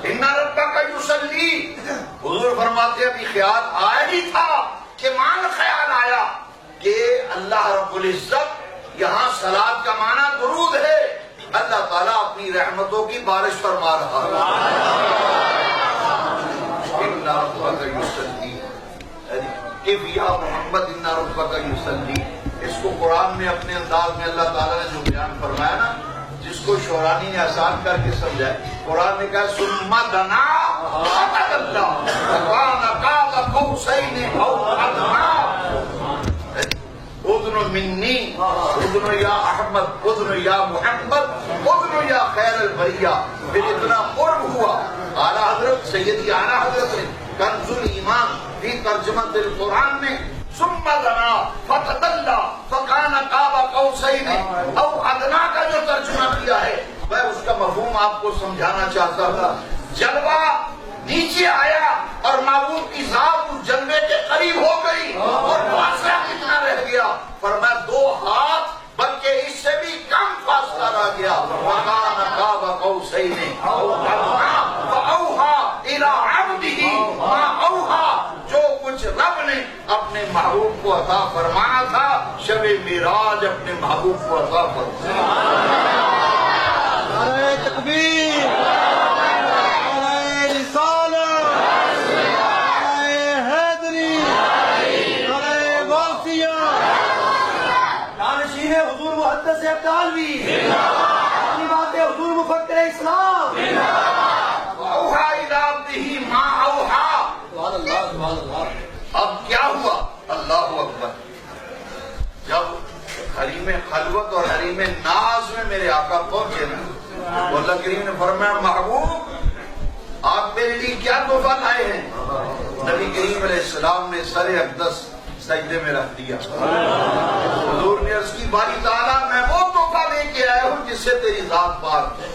ان ربک یصلی. حضور فرماتے ہیں ابھی خیال آیا ہی تھا کہ مان خیال آیا کہ اللہ رب العزت یہاں صلاۃ کا معنی درود ہے, اللہ تعالیٰ اپنی رحمتوں کی بارش فرما رہا ہے. ان ربک یصلی, اف یا محمد ان ربک یصلی. اس کو قرآن میں اپنے انداز میں اللہ تعالیٰ نے جو بیان فرمایا نا, جس کو شورانی نے آسان کر کے سمجھا ہے, قرآن نے کہا ثم دنا فتدلی فکان قاب قوسین او ادنی. اذن منی, اذن یا احمد, اذن یا محمد, اذن یا خیر البریہ. پھر اتنا قرب ہوا. اعلیٰ حضرت سیدی اعلیٰ حضرت نے کنز الایمان فی ترجمۃ القرآن میں ثم دنا فتدلی فکان قاب قوسین او ادنی کا جو ترجمہ کیا ہے, میں اس کا مفہوم آپ کو سمجھانا چاہتا ہوں. جلوہ نیچے آیا اور محبوب کی ذات اس جلوے کے قریب ہو گئی, اور فاصلہ کتنا رہ گیا, فرمایا 2 ہاتھ بلکہ اس سے بھی کم فاصلہ رہ گیا. فکان قاب قوسین او ادنی فاوحی الی عبدہ ما اوحی. جو کچھ رب نے اپنے محبوب کو عطا فرمانا تھا, شب معراج اپنے محبوب کو عطا فرمایا. نعرہ تکبیر, نعرہ رسالت, نعرہ حیدری, نعرہ غوثیہ. جانشین حضور محدث ابدالوی, اپنی باتیں حضور مفکر اسلام. اوحی الی عبدہ ما اوحی. اب کیا ہوا, اللہ اکبر, جب حریم خلوت اور حریم ناز میں میرے آقا پہنچے نا, تو اللہ کریم نے فرمایا محبوب آپ میرے لیے کیا تحفہ لائے ہیں. نبی کریم علیہ السلام نے سر اقدس سجدے میں رکھ دیا. حضور نے عرض کی باری تعالیٰ میں وہ تحفہ لے کے آیا ہوں جس سے تیری ذات پاک ہے.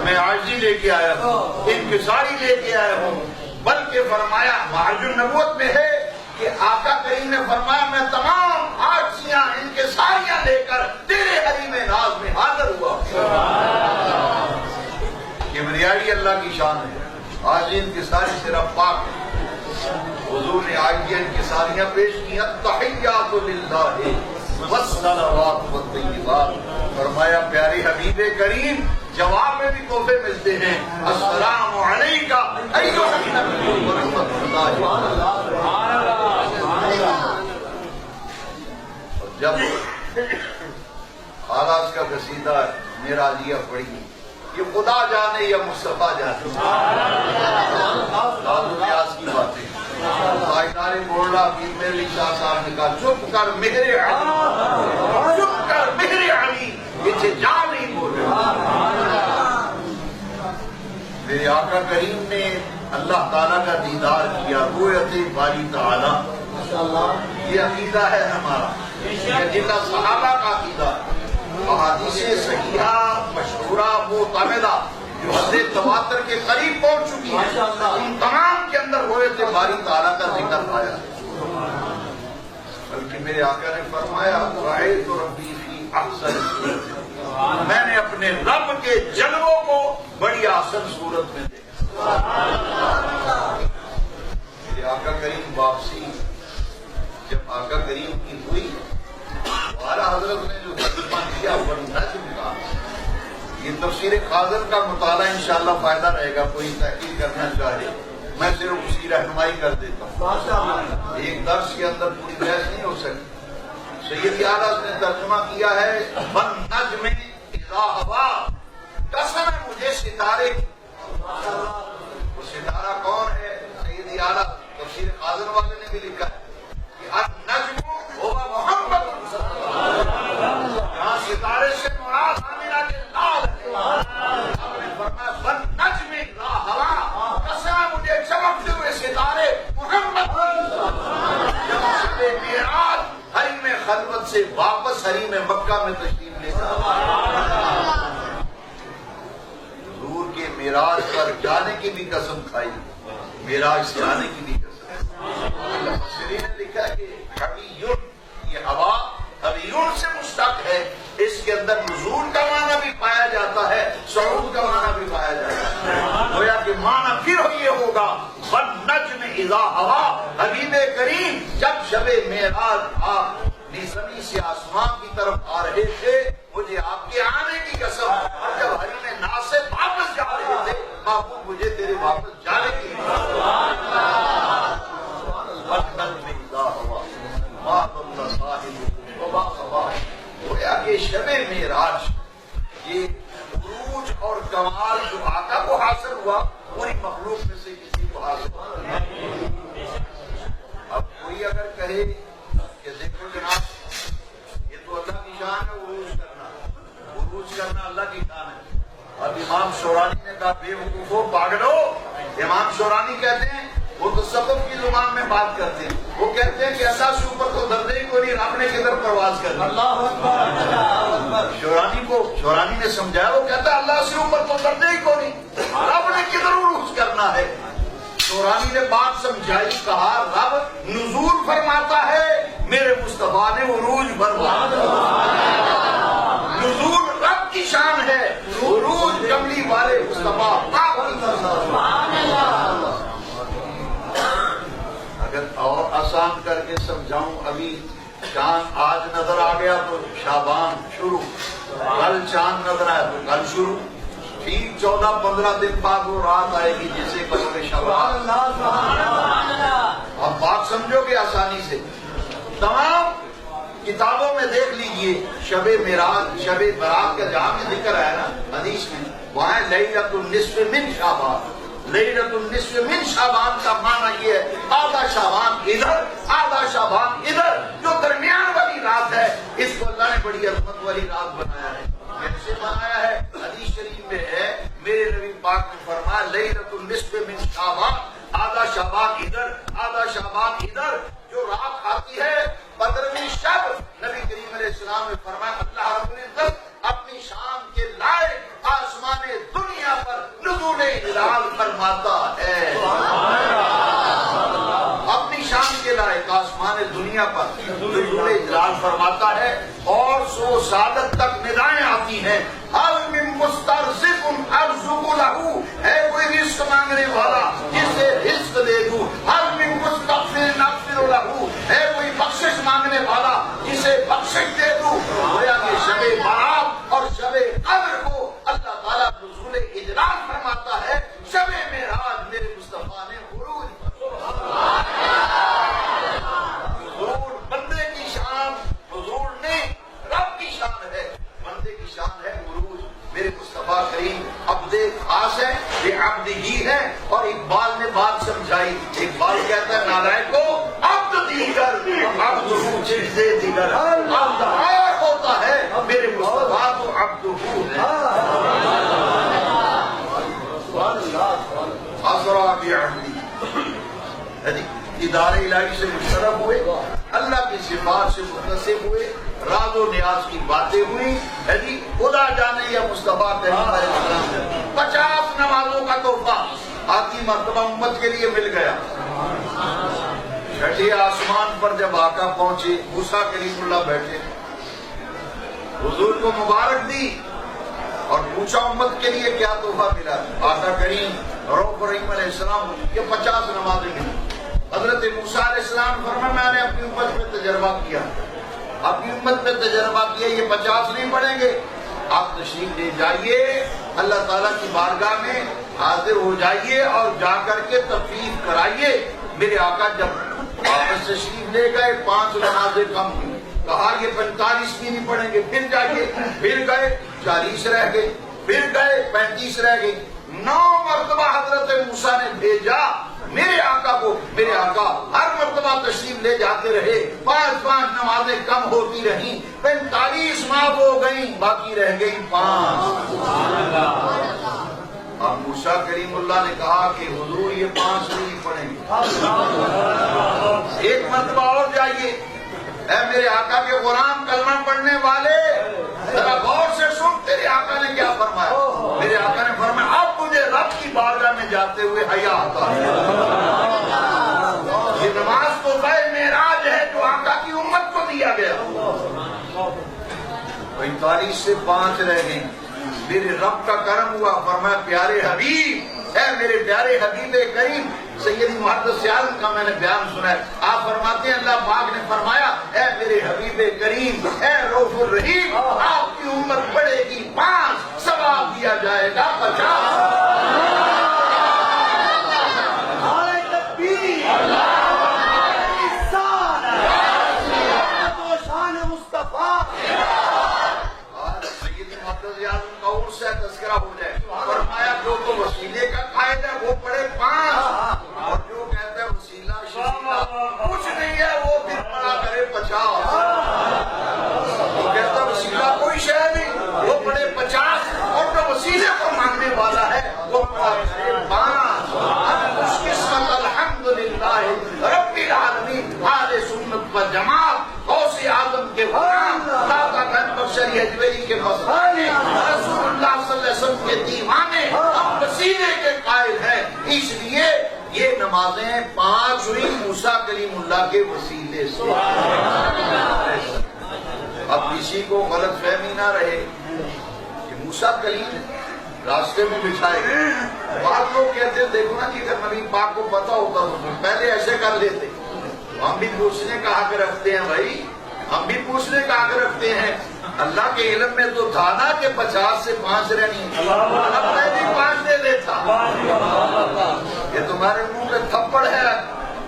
میں عاجزی لے کے آیا ہوں, انکساری لے کے آیا ہوں. بلکہ فرمایا معراج النبوت میں ہے کہ آقا کریم نے فرمایا میں تمام عاجزیاں انکساریاں لے کر تیرے حریم ناز میں حاضر ہوا. کبریائی اللہ کی شان ہے, عاجزی انکساری صرف پاک ہے. حضور نے عاجزیاں انکساریاں پیش کی, التحیات للہ والصلوات والطیبات. فرمایا پیارے حبیب کریم جواب میں بھی تحفے ملتے ہیں, السلام علیکہ ایھا النبی ورحمۃ اللہ. جب آغاز کا قصیدہ معراجیہ پڑھی, یہ خدا جانے یا مصطفیٰ جانے, کی باتیں. تاجدار مولانا پیر میرے شاہ صاحب نے کہا چپ کر مہر علی, چپ کر مہر علی, یہ جا نہیں بول رہے. میرے آقا کریم نے اللہ تعالیٰ کا دیدار کیا, رؤیت باری تعالیٰ. یہ عقیدہ ہے ہمارا, یہ جتنا صحابہ کا عقیدہ. احادیث صحیحہ مشہورہ معتمدہ جو حد تواتر کے قریب پہنچ چکی ہیں, ان تمام کے اندر رؤیت باری تعالیٰ کا ذکر پایا. بلکہ میرے آقا نے فرمایا رأیت ربی فی احسن صورت, میں نے اپنے رب کے جلووں کو بڑی آسن صورت میں دیکھا. میرے آقا کریم واپسی جب آقا کریم کی ہوئی, اعلیٰ حضرت نے جو ترجمہ کیا والنجم کا, یہ تفسیر خاضر کا مطالعہ انشاءاللہ فائدہ رہے گا. کوئی تحقیق کرنا چاہے میں صرف اس کی رہنمائی کر دیتا ہوں, ایک درس کے اندر پوری بحث نہیں ہو سکتی. سیدی اعلیٰ نے ترجمہ کیا ہے والنجم اذا ہوا, قسم ہے مجھے ستارے کی. وہ ستارہ کون ہے؟ سیدی اعلیٰ تفسیر حریم مکہ میں تشریف لے کر حضور کے معراج پر جانے کی بھی قسم کھائی، معراج سے آنے کی بھی قسم۔ مفسرین نے لکھا کہ حبیون، یہ ہوا حبیون سے مشتق ہے، اس کے اندر نزول کا معنی بھی پایا جاتا ہے، صعود کا معنی بھی پایا جاتا ہے، گویا کہ معنی پھر یہ ہوگا والنجم اذا ہوا، حبیب کریم جب شب معراج آپ زمین سے آسمان کی طرف آ رہے تھے، مجھے آپ کے آنے کی قسم، اور جب حریم ناز سے واپس جا رہے تھے، محبوب مجھے تیرے واپس جانے کی گویا کہ شب معراج یہ عروج اور کمال جو آقا کو حاصل ہوا، پوری مخلوق میں سے کسی کو حاصل ہوا۔ اب کوئی اگر کہے کہ دیکھو جناب یہ تو اللہ کی شان ہے، عروج کرنا اللہ کی شان ہے۔ اب امام شورانی نے کہا بے وقوفو پاگلو، امام شورانی کہتے ہیں، وہ تو سبب کی زبان میں بات کرتے ہیں، وہ کہتے ہیں کہ اللہ سے اوپر تو دردے کو نہیں، رب نے کدھر پرواز کرنی۔ اللہ اکبر۔ شورانی نے سمجھایا، وہ کہتا ہے اللہ سے اوپر تو دردے کو نہیں، رب نے کدھر عروج کرنا ہے۔ شورانی نے بات سمجھائی، کہا رب نزول فرماتا ہے، میرے مصطفیٰ نے عروج فرمایا۔ نزول رب کی شان ہے، عروج کملی والے مصطفیٰ آپ کی شان۔ اگر اور آسان کر کے سمجھاؤں، ابھی چاند آج نظر آ گیا تو شعبان شروع، کل چاند نظر آیا تو کل شروع، ٹھیک 14-15 دن بعد وہ رات آئے گی جسے کہتے ہیں شعبان۔ اب بات سمجھو گے آسانی سے، تمام کتابوں میں دیکھ لیجئے شب معراج، شب برات کا جہاں بھی ذکر ہے نا حدیث میں، وہاں لیلۃ النصف من شعبان۔ لیلۃ النصف من شعبان کا معنی یہ ہے آدھا شعبان ادھر، آدھا شعبان ادھر، جو درمیان والی رات ہے، اس کو اللہ نے بڑی عظمت والی رات بنایا ہے۔ کیسے بنایا ہے؟ حدیث شریف میں ہے، میرے نبی پاک نے فرمایا لیلۃ النصف من شعبان، آدھا شعبان ادھر، آدھا شعبان ادھر، جو رات آتی ہے بدروی شب، نبی کریم علیہ السلام نے فرمایا اللہ رب العزت اپنی شان کے لائق آسمان دنیا پر نزول ہلال فرماتا ہے۔ اپنی شان کے لائق آسمان دنیا پر نزول ہلال فرماتا ہے، اور سو سعادت تک ندائیں آتی ہیں، حل من مسترزق ارزق لہو، ہے کوئی رزق مانگنے والا جسے رزق دے دوں، حل من مستغفر نغفر لہو، ہے کوئی بخشش مانگنے والا جسے بخشش دے دوں۔ گویا کہ شب برات اور شب قدر کو اللہ تعالیٰ نزول اجلال فرماتا ہے، شب معراج میرے مصطفیٰ نے عروج حضور بندے کی شان، حضور نے رب کی شان ہے، بندے کی شان ہے عروج۔ میرے مصطفیٰ کریم عبد خاص ہے، یہ عبد ہی ہے، اور اقبال نے بات سمجھائی، اقبال کہتا ہے نالائق کو عبد دیگر، عبد ہو چیز دیگر، عبد اور ہوتا ہے، میرے مصطفیٰ تو عبد ہو اسرا بعبدی۔ ادار الہی سے مشرف ہوئے، اللہ کی صفات سے متصف ہوئے، راز و نیاز کی باتیں ہوئی، خدا جانے یا مصطفیٰ کریم علیہ السلام 50 نمازوں کا تحفہ آتی مرتبہ امت کے لیے مل گیا۔ چھٹے آسمان پر جب آقا پہنچے، موسیٰ کلیم اللہ بیٹھے، حضور کو مبارک دی اور پوچھا امت کے لیے کیا تحفہ ملا۔ آقا کریم رؤوف رحیم علیہ السلام یہ 50 نمازیں ملی۔ حضرت موسیٰ علیہ السلام فرمایا میں نے اپنی امت میں تجربہ کیا، اپنی امت میں تجربہ کیا، یہ 50 نہیں پڑھیں گے، آپ تشریف لے جائیے، اللہ تعالیٰ کی بارگاہ میں حاضر ہو جائیے اور جا کر کے تفریح کرائیے۔ میرے آقا جب واپس تشریف لے گئے 5 نمازیں کم ہوئی، کہا یہ 45 بھی نہیں پڑھیں گے، پھر جائیے، پھر گئے 40 رہ گئے، پھر گئے 35 رہ گئی، 9 مرتبہ حضرت موسیٰ نے بھیجا میرے آقا کو۔ میرے آقا ہر مرتبہ تشریف لے جاتے رہے، 5 نمازیں کم ہوتی رہیں، 45 معاف ہو گئیں، باقی رہ گئی 5۔ اب موسیٰ کریم اللہ نے کہا کہ حضور یہ 5 نہیں پڑھیں گے، ایک مرتبہ اور جائیے، اے میرے آقا کے غلام کلمہ پڑھنے والے ذرا غور سے سن تیرے آقا نے کیا فرمایا. میرے آقا نے فرمایا اب مجھے رب کی بارگاہ میں جاتے ہوئے حیا آتا ہے. یہ نماز تو غیر معراج ہے جو آقا کی امت کو دیا گیا. 45 سے 5 رہ گئے. میرے رب کا کرم ہوا, فرمایا پیارے حبیب, اے میرے پیارے حبیب کریم سیدی محدث عالم کا میں نے بیان سنا ہے. آپ فرماتے ہیں اللہ پاک نے فرمایا اے میرے حبیب کریم اے رؤوف الرحیم آپ کی امت پڑھے گی 5, ثواب دیا جائے گا 50. نعرہ تکبیر, شان شان مصطفیٰ. سے تذکرہ ہو جائے. فرمایا جو تو وسیلے کا قائد ہے وہ پڑھے 5, اور جو کہتا ہے وسیلہ شسیلہ کچھ نہیں ہے وہ پھر پڑھا کرے 50. وہ کہتا ہے وسیلہ کوئی شے نہیں وہ پڑھے 50, اور جو وسیلے کو مانگنے والا ہے وہ پڑھا کرے 5. اس قسمت الحمدللہ رب العالمین اہل سنت و جماعت غوث اعظم کے غلام داتا گنج بخشری اجمیری کے مستانے رسول اللہ صلی اللہ علیہ وسلم کے دیوانے ہم وسیلے کے قائل ہیں. اس لیے یہ نمازیں 5 ہوئی موسیٰ کلیم اللہ کے وسیلے سے. اب کسی کو غلط فہمی نہ رہے کہ موسیٰ کلیم راستے میں بچھائے گئے. بعض لوگ کہتے ہیں دیکھو نا جی اگر نبی پاک کو پتا ہوتا تو پہلے ایسے کر لیتے. ہم بھی پوچھنے کا حق رکھتے ہیں بھائی, ہم بھی پوچھنے کا حق رکھتے ہیں. اللہ کے علم میں تو تھا نا کہ 50 سے 5 رہنی, اب میں بھی 5 دے دیتا. یہ تمہارے منہ پہ تھپڑ ہے,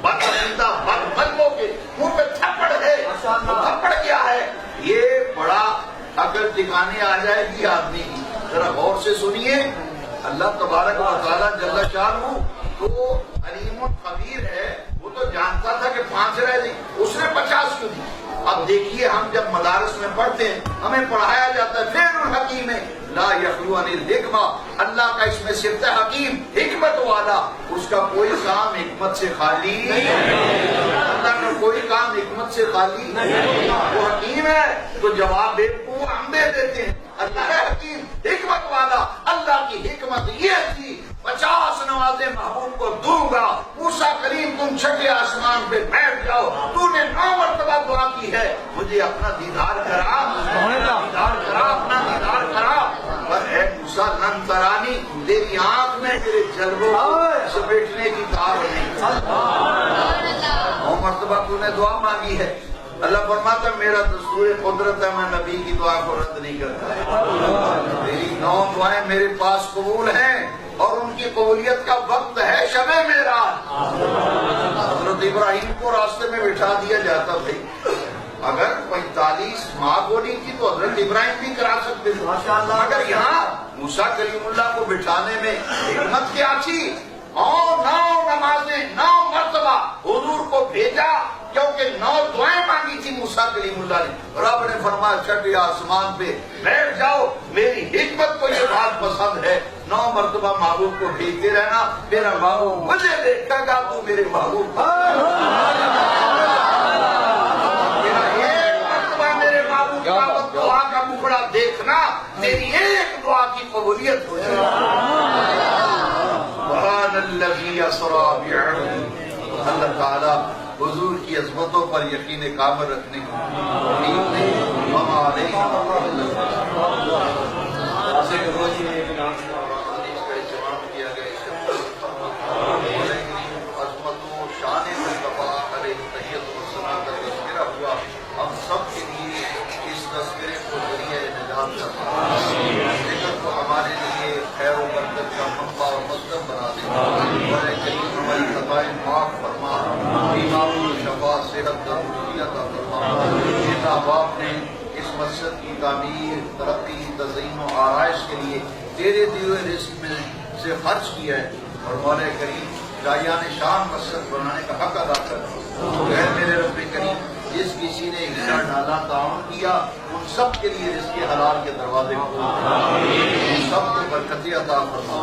بدعقیدہ بدمذہبوں کے منہ پہ تھپڑ ہے. تھپڑ کیا ہے یہ بڑا اگر ٹھکانے آ جائے گی آدمی کی. ذرا غور سے سنیے. اللہ تبارک و تعالیٰ جل شانہ تو علیم خبیر ہے, وہ تو جانتا تھا کہ 5 رہ گئی, اس نے 50 کیوں دی. اب دیکھیے ہم جب مدارس میں پڑھتے ہیں ہمیں پڑھایا جاتا ہے فعل الحکیم لا یخلو عن الحکمہ, اللہ کا اس میں صفت ہے حکیم حکمت والا, اس کا کوئی کام حکمت سے خالی نہیں. اللہ کا کوئی کام حکمت سے خالی نہیں. وہ حکیم ہے تو جواب ہم دے دیتے ہیں. اللہ ہے حکیم حکمت والا. اللہ کی حکمت یہ تھی 50 نوازیں محبوب کو دوں گا. موسیٰ کریم تم 6 آسمان پہ بیٹھ جاؤ, تو نے 9 مرتبہ دعا کی ہے مجھے اپنا دیدار کرا, اپنا دیدار کرا. پر اے موسیٰ لن ترانی, تیری آنکھ میں تیرے جلووں کو سمیٹنے کی طاقت نہیں. 9 مرتبہ تو نے دعا مانگی ہے. اللہ فرماتا میرا دستور قدرت ہے میں نبی کی دعا کو رد نہیں کرتا. میری 9 دعائیں میرے پاس قبول ہیں اور ان کی قبولیت کا وقت ہے شب معراج. حضرت ابراہیم کو راستے میں بٹھا دیا جاتا تھا. اگر 45 ماہ بولی تھی تو حضرت ابراہیم بھی کرا سکتے تھے. مگر یہاں موسیٰ کلیم اللہ کو بٹھانے میں حکمت کیا تھی؟ 9 نمازیں 9 مرتبہ حضور کو بھیجا کیونکہ 9 دعائیں مانگی تھی موسیٰ کلیم اللہ نے. رب نے فرمایا 6 آسمان پہ بیٹھ جاؤ, میری حکمت کو یہ بات پسند ہے. 9 مرتبہ محبوب کو بھیجتے رہنا, میرا محبوب مجھے دیکھے گا, تو میرے محبوب میرا 1 مرتبہ میرے محبوب کا دعا کا ٹکڑا دیکھنا, تیری 1 دعا کی قبولیت ہو جائے. سبحان الذی اسری بعبدہ. اللہ تعالیٰ حضور کی عظمتوں پر یقین کامل رکھنے کی توفیق دے. ہمارے عظمتوں شان مصطفیٰ علیہ تحیت و ثنا کا تذکرہ ہوا. ہم سب کے لیے اس تذکرے کو ذریعہ نجات کا ذکر کو ہمارے لیے خیر و برکت کا منبع اور مصدر بنا دے. کریم ہماری خطائیں معاف فرما, بیمار و شفا صحت تندرستی عطا فرما. جن احباب نے اس مسجد کی تعمیر ترقی تزئین و آرائش کے لیے تیرے دیے ہوئے رزق میں سے خرچ کیا ہے, اور مولا کریم جایان شان مسجد بنانے کا حق ادا کر. اے میرے رب کریم جس کسی نے حصہ ڈالا تعاون کیا ان سب کے لیے رزق حلال کے دروازے کھول, ان سب کو برکتیں عطا فرما.